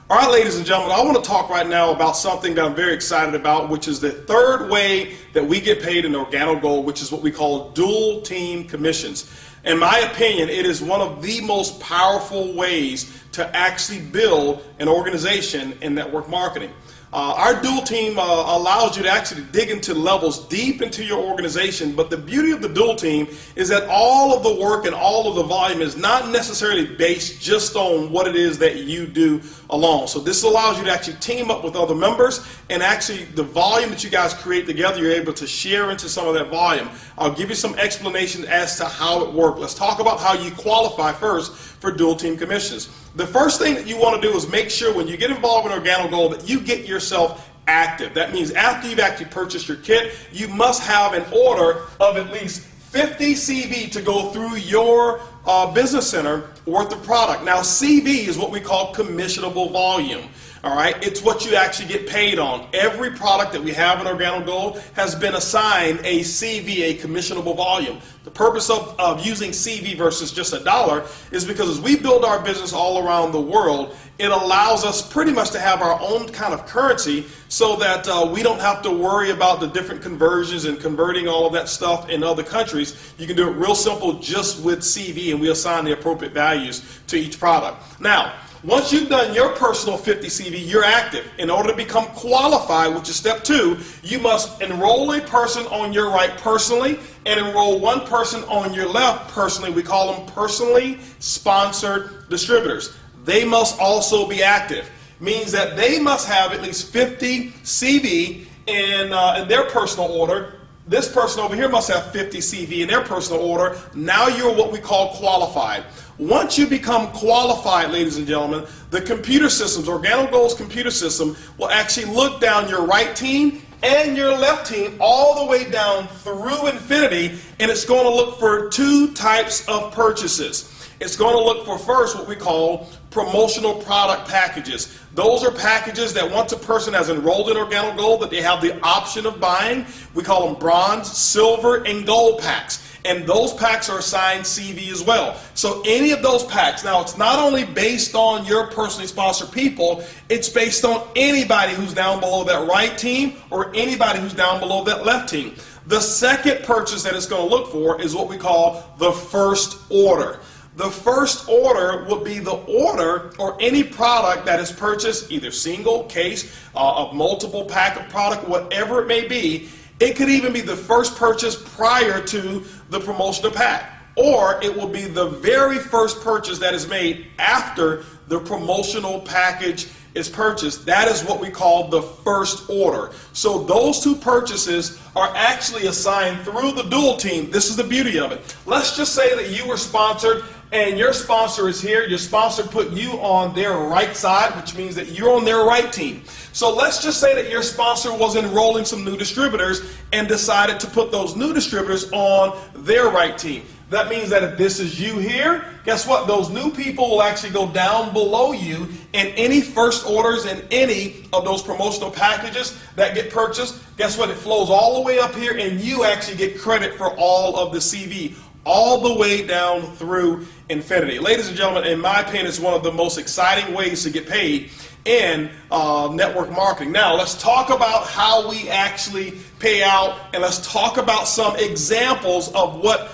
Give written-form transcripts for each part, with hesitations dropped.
All right, ladies and gentlemen, I want to talk right now about something that I'm very excited about, which is the third way that we get paid in Organo Gold, which is what we call dual team commissions. In my opinion, it is one of the most powerful ways to actually build an organization in network marketing. Our dual team allows you to actually dig into levels deep into your organization, but the beauty of the dual team is that all of the work and all of the volume is not necessarily based just on what it is that you do alone. So this allows you to actually team up with other members, and actually the volume that you guys create together, you're able to share into some of that volume. I'll give you some explanation as to how it works. Let's talk about how you qualify first for dual team commissions. The first thing that you want to do is make sure when you get involved in Organo Gold that you get yourself active. That means after you've actually purchased your kit, you must have an order of at least 50 CV to go through your business center worth of product. Now CV is what we call commissionable volume. All right, it's what you actually get paid on. Every product that we have in Organo Gold has been assigned a CV, a commissionable volume. The purpose of using CV versus just a dollar is because as we build our business all around the world, it allows us pretty much to have our own kind of currency so that we don't have to worry about the different conversions and converting all of that stuff in other countries. You can do it real simple just with CV, and we assign the appropriate values to each product. Now, once you've done your personal 50 CV, you're active. In order to become qualified, which is step 2, you must enroll a person on your right personally and enroll one person on your left personally. We call them personally sponsored distributors. They must also be active. Means that they must have at least 50 CV in their personal order. This person over here must have 50 CV in their personal order. Now you're what we call qualified. Once you become qualified, ladies and gentlemen, the computer systems, Organo Gold's computer system, will actually look down your right team and your left team all the way down through infinity, and it's going to look for 2 types of purchases. It's going to look for first what we call promotional product packages. Those are packages that once a person has enrolled in Organo Gold that they have the option of buying. We call them bronze, silver, and gold packs. And those packs are assigned CV as well. So any of those packs, now it's not only based on your personally sponsored people, it's based on anybody who's down below that right team or anybody who's down below that left team. The second purchase that it's going to look for is what we call the first order. The first order would be the order or any product that is purchased, either single, case, a multiple pack of product, whatever it may be. It could even be the first purchase prior to the promotional pack, or it will be the very first purchase that is made after the promotional package is purchased. That is what we call the first order. So those 2 purchases are actually assigned through the dual team. This is the beauty of it. Let's just say that you were sponsored and your sponsor is here. Your sponsor put you on their right side, which means that you're on their right team. So let's just say that your sponsor was enrolling some new distributors and decided to put those new distributors on their right team. That means that if this is you here, guess what? Those new people will actually go down below you, and any first orders and any of those promotional packages that get purchased, guess what? It flows all the way up here, and you actually get credit for all of the CV, all the way down through infinity. Ladies and gentlemen, in my opinion, it's one of the most exciting ways to get paid in network marketing. Now let's talk about how we actually pay out, and let's talk about some examples of what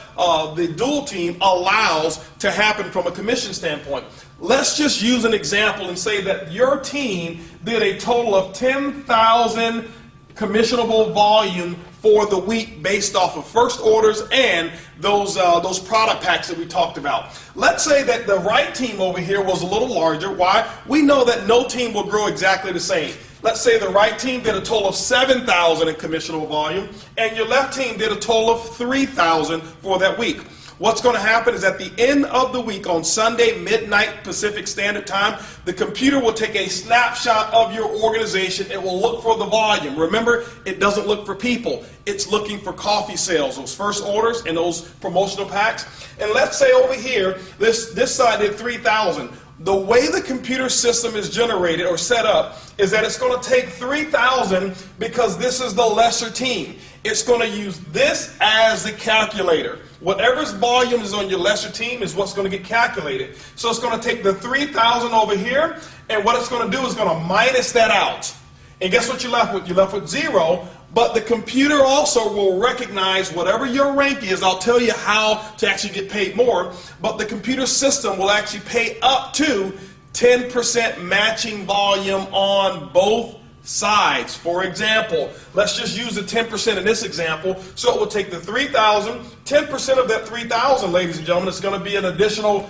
the dual team allows to happen from a commission standpoint. Let's just use an example and say that your team did a total of 10,000 commissionable volume for the week based off of first orders and those product packs that we talked about. Let's say that the right team over here was a little larger. Why? We know that no team will grow exactly the same. Let's say the right team did a total of 7,000 in commissionable volume, and your left team did a total of 3,000 for that week. What's going to happen is at the end of the week on Sunday, midnight Pacific Standard Time, the computer will take a snapshot of your organization. It will look for the volume. Remember, it doesn't look for people. It's looking for coffee sales, those first orders and those promotional packs. And let's say over here, this side did 3,000. The way the computer system is generated or set up is that it's going to take 3,000 because this is the lesser team. It's going to use this as the calculator. whatever's volume is on your lesser team is what's going to get calculated. So it's going to take the 3,000 over here, and what it's going to do is going to minus that out. And guess what you're left with? You're left with 0, but the computer also will recognize whatever your rank is. I'll tell you how to actually get paid more, but the computer system will actually pay up to 10% matching volume on both sides. For example, let's just use the 10% in this example. So it will take the 3,000, 10% of that 3,000, ladies and gentlemen, is going to be an additional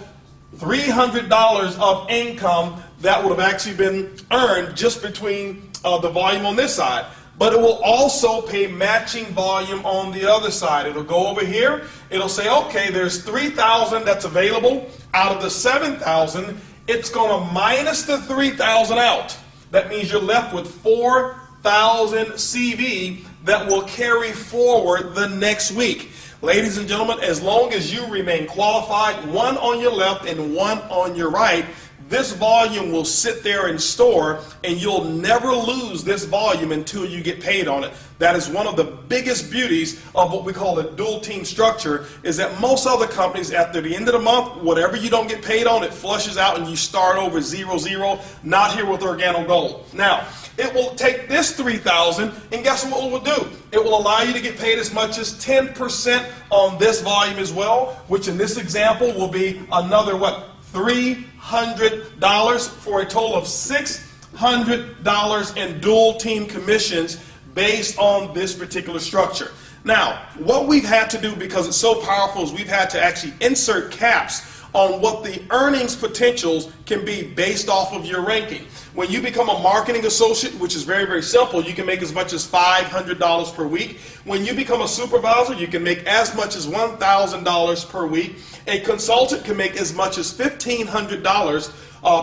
$300 of income that would have actually been earned just between the volume on this side. But it will also pay matching volume on the other side. It'll go over here. It'll say, okay, there's 3,000 that's available out of the 7,000. It's going to minus the 3,000 out. That means you're left with 4,000 CV that will carry forward the next week. Ladies and gentlemen, as long as you remain qualified, one on your left and one on your right, this volume will sit there and store, and you'll never lose this volume until you get paid on it. That is one of the biggest beauties of what we call the dual team structure, is that most other companies, after the end of the month, whatever you don't get paid on, it flushes out and you start over 0-0. Not here with Organo Gold. Now, it will take this 3,000, and guess what it will do? It will allow you to get paid as much as 10% on this volume as well, which in this example will be another, what, $300 for a total of $600 in dual team commissions based on this particular structure. Now, what we've had to do, because it's so powerful, is we've had to actually insert caps on what the earnings potentials can be based off of your ranking. When you become a marketing associate, which is very, very simple, you can make as much as $500 per week. When you become a supervisor, you can make as much as $1,000 per week. A consultant can make as much as $1,500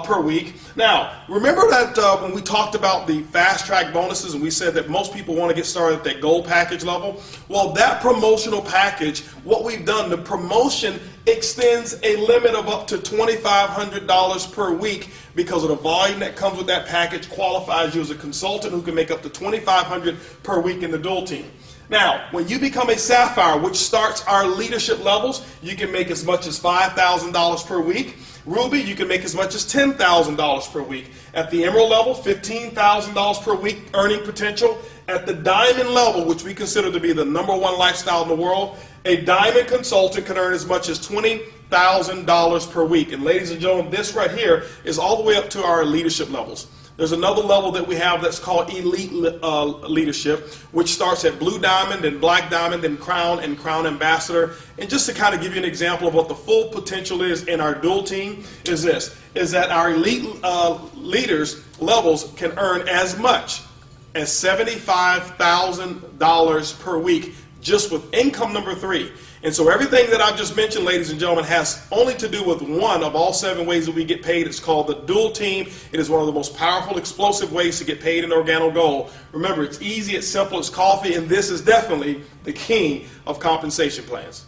per week. Now, remember that when we talked about the fast track bonuses and we said that most people want to get started at that gold package level? Well, that promotional package, what we've done, the promotion extends a limit of up to $2,500 per week, because of the volume that comes with that package qualifies you as a consultant who can make up to $2,500 per week in the dual team. Now, when you become a Sapphire, which starts our leadership levels, you can make as much as $5,000 per week. Ruby, you can make as much as $10,000 per week. At the Emerald level, $15,000 per week earning potential. At the Diamond level, which we consider to be the #1 lifestyle in the world, a Diamond consultant can earn as much as $20,000 per week. And ladies and gentlemen, this right here is all the way up to our leadership levels. There's another level that we have that's called Elite Leadership, which starts at Blue Diamond and Black Diamond and Crown Ambassador. And just to kind of give you an example of what the full potential is in our dual team is this, is that our elite leaders levels can earn as much as $75,000 per week just with income number 3. And so everything that I've just mentioned, ladies and gentlemen, has only to do with one of all 7 ways that we get paid. It's called the dual team. It is one of the most powerful, explosive ways to get paid in Organo Gold. Remember, it's easy, it's simple, it's coffee, and this is definitely the king of compensation plans.